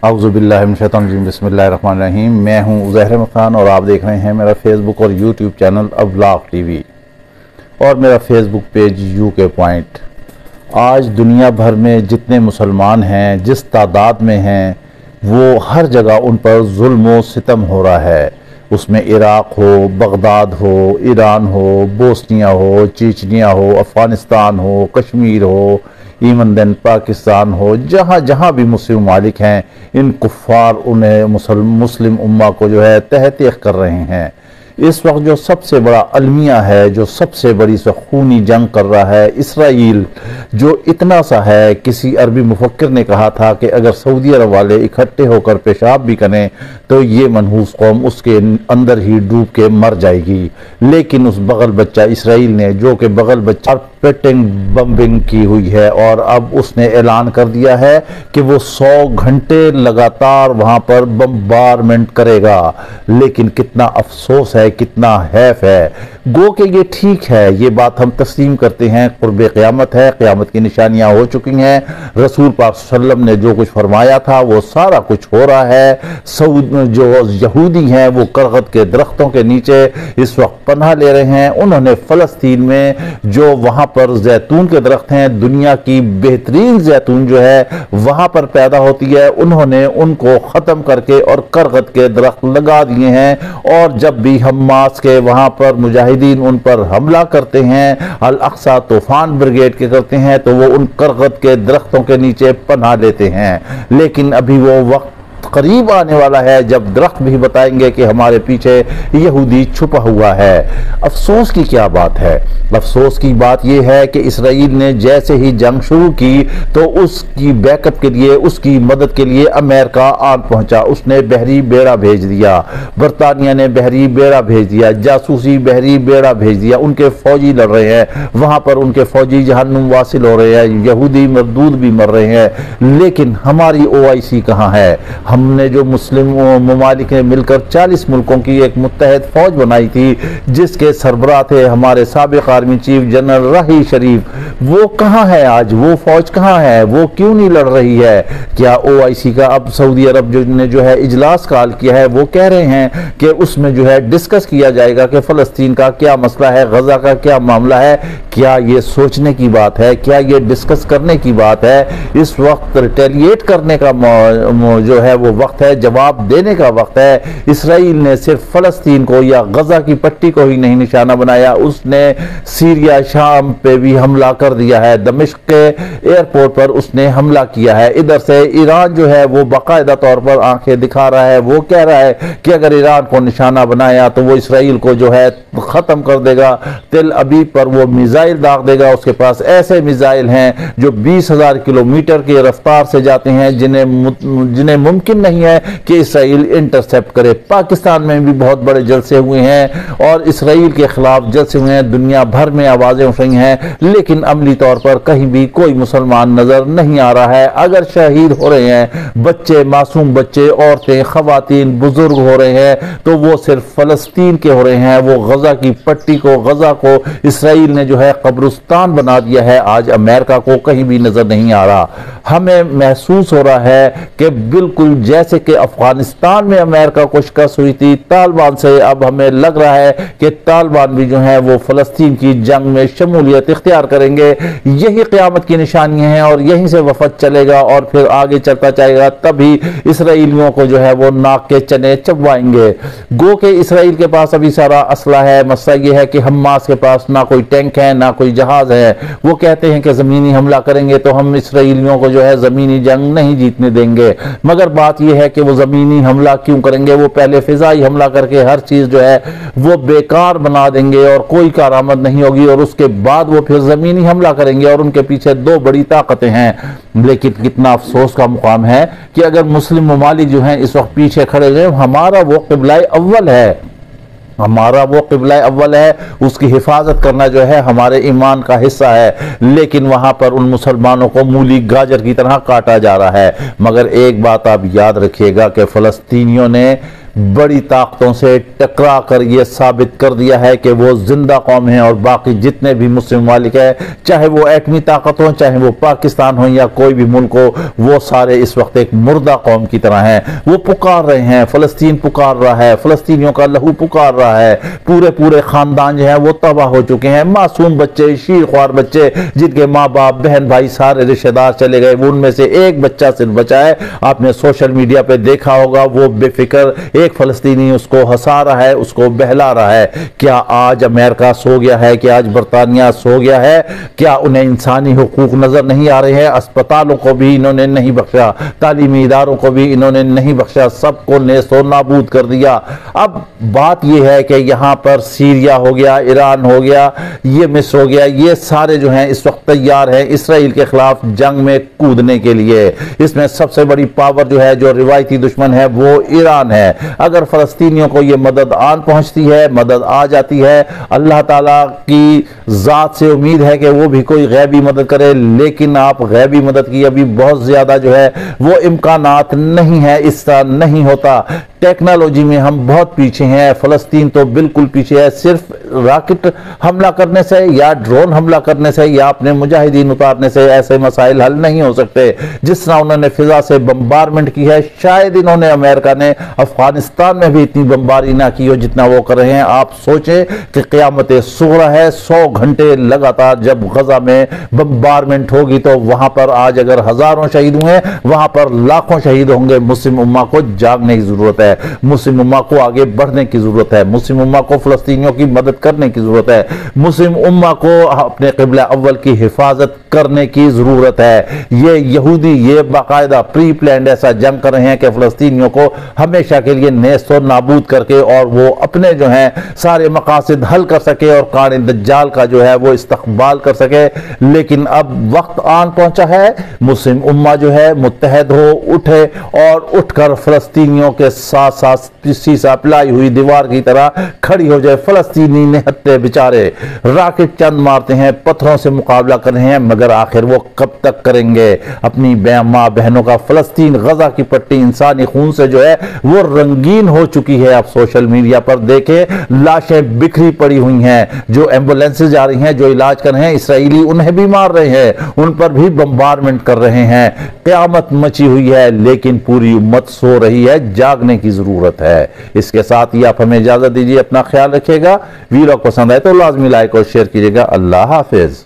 औज़ुबिल्लाहि मिनश शैतानिर रजीम बिस्मिल्लाहिर्रहमानिर्रहीम। मैं हूं उज़ैर अहमद खान और आप देख रहे हैं मेरा फेसबुक और यूट्यूब चैनल अव्लाग टीवी और मेरा फेसबुक पेज यूके पॉइंट। आज दुनिया भर में जितने मुसलमान हैं, जिस तादाद में हैं, वो हर जगह उन पर जुल्म व सितम हो रहा है। उसमें इराक़ हो, बगदाद हो, ईरान हो, बोस्निया हो, चीचनिया हो, अफ़गानिस्तान हो, कश्मीर हो, ईमन देन पाकिस्तान हो, जहाँ जहाँ भी मुस्लिम ममालिक हैं, इन कुफ़ार उन्हें मुस्लिम उम्मा को जो है तहत कर रहे हैं। इस वक्त जो सबसे बड़ा अलमिया है, जो सबसे बड़ी खूनी जंग कर रहा है, इसराइल जो इतना सा है, किसी अरबी मुफक्किर ने कहा था कि अगर सऊदी अरब वाले इकट्ठे होकर पेशाब भी करें तो ये मनहूस कौम उसके अंदर ही डूब के मर जाएगी। लेकिन उस बगल बच्चा इसराइल ने, जो कि बगल बच्चा पेटिंग बम्बिंग की हुई है, और अब उसने ऐलान कर दिया है कि वो 100 घंटे लगातार वहां पर बम्बारमेंट करेगा। लेकिन कितना अफसोस है, कितना हैफ है। गो के ये ठीक है, ये बात हम तस्लीम करते हैं, कुर्बे क़यामत है, क़यामत की निशानियां हो चुकी हैं। रसूल पाक सल्लल्लाहु अलैहि वसल्लम ने जो कुछ फरमाया था वो सारा कुछ हो रहा है। जो यहूदी हैं वो करगत के दरख्तों के नीचे इस वक्त पनाह ले रहे हैं। उन्होंने फ़लस्तीन में जो वहाँ पर जैतून के दरख्त हैं, दुनिया की बेहतरीन जैतून जो है वहाँ पर पैदा होती है, उन्होंने उनको ख़त्म करके और करगत के दरख्त लगा दिए हैं। और जब भी हमास के वहाँ पर मुजाहिदीन उन पर हमला करते हैं, अल अक्सा तूफान ब्रिगेड के करते हैं, तो वो उन करगत के दरख्तों के नीचे पनाह लेते हैं। लेकिन अभी वो वक्त करीब आने वाला है जब दरख्त भी बताएंगे कि हमारे पीछे यहूदी छुपा हुआ है। अफसोस की क्या बात है? अफसोस की बात यह है कि इसराइल ने जैसे ही जंग शुरू की तो उसकी बैकअप के लिए, उसकी मदद के लिए अमेरिका आन पहुंचा। उसने बहरी बेड़ा भेज दिया, बरतानिया ने बहरी बेड़ा भेज दिया, जासूसी बहरी बेड़ा भेज दिया। उनके फौजी लड़ रहे हैं वहां पर, उनके फौजी जहन्नुम वासिल हो रहे हैं, यहूदी मरदूद भी मर रहे हैं। लेकिन हमारी OIC कहाँ है? हमने जो मुस्लिम ममालिक ने मिलकर 40 मुल्कों की एक मुत्तहद फौज बनाई थी, जिसके सरबराह थे हमारे साबिक आर्मी चीफ जनरल राही शरीफ, वो कहाँ है आज? वो फौज कहाँ है? वो क्यों नहीं लड़ रही है? क्या OIC का अब सऊदी अरब ने जो है इजलास कॉल किया है? वो कह रहे हैं कि उसमें जो है डिस्कस किया जाएगा कि फ़लस्तीन का क्या मसला है, गजा का क्या मामला है। क्या ये सोचने की बात है? क्या ये डिस्कस करने की बात है? इस वक्त रिटेलिएट करने का जो है वो वक्त है, जवाब देने का वक्त है। इसराइल ने सिर्फ फ़लस्तीन को या गजा की पट्टी को ही नहीं निशाना बनाया, उसने सीरिया, शाम पे भी हमला कर दिया है। दमिश्क के एयरपोर्ट पर उसने हमला किया है। इधर से ईरान जो है वो बाकायदा तौर पर आंखें दिखा रहा है। वो कह रहा है कि अगर ईरान को निशाना बनाया तो वो इसराइल को जो है ख़त्म कर देगा। तेल अबीब पर वो मिसाइल दाग देगा। उसके पास ऐसे मिसाइल हैं जो 20,000 किलोमीटर की रफ्तार से जाते हैं, जिन्हें मुमकिन नहीं है कि इसराइल इंटरसेप्ट करे। पाकिस्तान में भी बहुत बड़े जलसे हुए हैं और इसराइल के खिलाफ जलसे हुए हैं, दुनिया भर में आवाजें उठ रही हैं, लेकिन अमली तौर पर कहीं भी कोई मुसलमान नजर नहीं आ रहा है। अगर शहीद हो रहे हैं बच्चे, मासूम बच्चे, औरतें, खवातीन, बुजुर्ग हो रहे हैं तो वो सिर्फ फ़लस्तीन के हो रहे हैं। वो गजा की पट्टी को, गजा को इसराइल ने जो है कब्रिस्तान बना दिया है। आज अमेरिका को कहीं भी नजर नहीं आ रहा। हमें महसूस हो रहा है कि बिल्कुल जैसे कि अफगानिस्तान में अमेरिका को शिकस्त हुई थी तालिबान से, अब हमें लग रहा है कि तालिबान भी जो है वो फ़लस्तीन की जंग में शमूलियत इख्तियार करेंगे। यही क़यामत की निशानियां हैं और यहीं से वफद चलेगा और फिर आगे चलता जाएगा। तभी इसराइलियों को जो है वो नाक के चने चबवाएंगे। गो के इसराइल के पास अभी सारा असला है। मसला ये है कि हमास के पास ना कोई टैंक है, ना कोई जहाज है। वो कहते हैं कि ज़मीनी हमला करेंगे तो हम इसराइलियों को जो है ज़मीनी जंग नहीं जीतने देंगे। मगर बात यह है कि वो ज़मीनी हमला क्यों करेंगे? वो पहले फ़िज़ाई हमला करके हर चीज़ जो है वो बेकार बना देंगे और कोई कारआमद नहीं होगी, और उसके बाद वो फिर ज़मीनी हमला करेंगे। और उनके पीछे दो बड़ी ताकतें हैं। लेकिन कितना अफसोस का मुकाम है कि अगर मुस्लिम ममालिक जो हैं इस वक्त पीछे खड़े हुए, हमारा वो क़िबला अव्वल है, हमारा वो क़िबला अव्वल है, उसकी हिफाजत करना जो है हमारे ईमान का हिस्सा है। लेकिन वहाँ पर उन मुसलमानों को मूली गाजर की तरह काटा जा रहा है। मगर एक बात आप याद रखिएगा कि फ़लस्तीनियों ने बड़ी ताकतों से टकरा कर ये साबित कर दिया है कि वो जिंदा कौम है और बाकी जितने भी मुस्लिम ममालिक है, चाहे वो एटमी ताकत हो, चाहे वो पाकिस्तान हो या कोई भी मुल्क हो, वो सारे इस वक्त एक मुर्दा कौम की तरह हैं। वो पुकार रहे हैं, फलस्तीन पुकार रहा है, फलस्तीनियों का लहू पुकार रहा है। पूरे पूरे खानदान जो है वो तबाह हो चुके हैं। मासूम बच्चे, शीर ख्वार बच्चे, जिनके माँ बाप, बहन भाई, सारे रिश्तेदार चले गए, वो उनमें से एक बच्चा सिर्फ बचा है। आपने सोशल मीडिया पे देखा होगा, वो बेफिक्र एक फलस्तीनी उसको हंसा रहा है, उसको बहला रहा है। क्या आज अमेरिका सो गया है? क्या आज बरतानिया सो गया है? क्या उन्हें इंसानी हुकूक नजर नहीं आ रहे हैं? अस्पतालों को भी इन्होंने नहीं बख्शा, तालीमी इदारों को भी इन्होंने नहीं बख्शा, सबको नेस्तो नाबूद कर दिया। अब बात यह है कि यहां पर सीरिया हो गया, ईरान हो गया, ये मिस्र हो गया, ये सारे जो हैं इस वक्त तैयार हैं इसराइल के खिलाफ जंग में कूदने के लिए। इसमें सबसे बड़ी पावर जो है, जो रिवायती दुश्मन है, वो ईरान है। अगर फलस्तीनियों को ये मदद आन पहुंचती है, मदद आ जाती है, अल्लाह ताला की जात से उम्मीद है कि वो भी कोई गैबी मदद करे, लेकिन आप गैबी मदद की अभी बहुत ज्यादा जो है वो इम्कानात नहीं है। इस तरह नहीं होता। टेक्नोलॉजी में हम बहुत पीछे हैं, फलस्तीन तो बिल्कुल पीछे है। सिर्फ रॉकेट हमला करने से या ड्रोन हमला करने से या अपने मुजाहिदीन उतारने से ऐसे मसाइल हल नहीं हो सकते। जिस तरह उन्होंने फिजा से बम्बारमेंट की है, शायद इन्होंने, अमेरिका ने अफगानिस्तान में भी इतनी बमबारी ना की हो जितना वो कर रहे हैं। आप सोचें कि क़यामत सुगरा है, 100 घंटे लगातार जब गजा में बम्बारमेंट होगी तो वहां पर आज अगर हजारों शहीद हुए, वहां पर लाखों शहीद होंगे। मुस्लिम उम्मा को जागने की जरूरत है, मुस्लिम उम्मा को आगे बढ़ने की जरूरत है, मुस्लिम उम्मा को फलस्तीनियों की मदद करने की जरूरत है, मुस्लिम उम्मा को अपने क़िबला अव्वल की हिफाजत करने की जरूरत है। ये यहूदी ये बाकायदा प्री प्लान्ड ऐसा जंग कर रहे हैं कि फलस्तीनियों को हमेशा के लिए नेस्त और नाबूद करके और वो अपने जो हैं सारे मकासद हल कर सके और काने दज्जाल का जो है वो इस्तकबाल कर सके। लेकिन अब वक्त आन पहुंचा है, मुस्लिम उम्मा जो है मुत्तहद हो, उठे और उठकर फलस्तीनियों के साथ साथ शीशा पिलाई हुई दीवार की तरह खड़ी हो जाए। फलस्तीनी निहत्ते बेचारे रॉकेट चंद मारते हैं, पत्थरों से मुकाबला कर रहे हैं, मगर आखिर वो कब तक करेंगे? अपनी माँ बहनों का फलस्तीन, गजा की पट्टी इंसानी खून से जो है वो रंगीन हो चुकी है। आप सोशल मीडिया पर देखें, लाशें बिखरी पड़ी हुई हैं, जो एम्बुलेंसेज जा रही हैं, जो इलाज कर रहे हैं, इसराइली उन्हें भी मार रहे हैं, उन पर भी बम्बारमेंट कर रहे हैं। क़यामत मची हुई है, लेकिन पूरी उम्मत सो रही है। जागने की जरूरत है। इसके साथ ही आप हमें इजाजत दीजिए। अपना ख्याल रखिएगा। वीडियो पसंद आए तो लाजमी लाइक और शेयर कीजिएगा। अल्लाह हाफिज।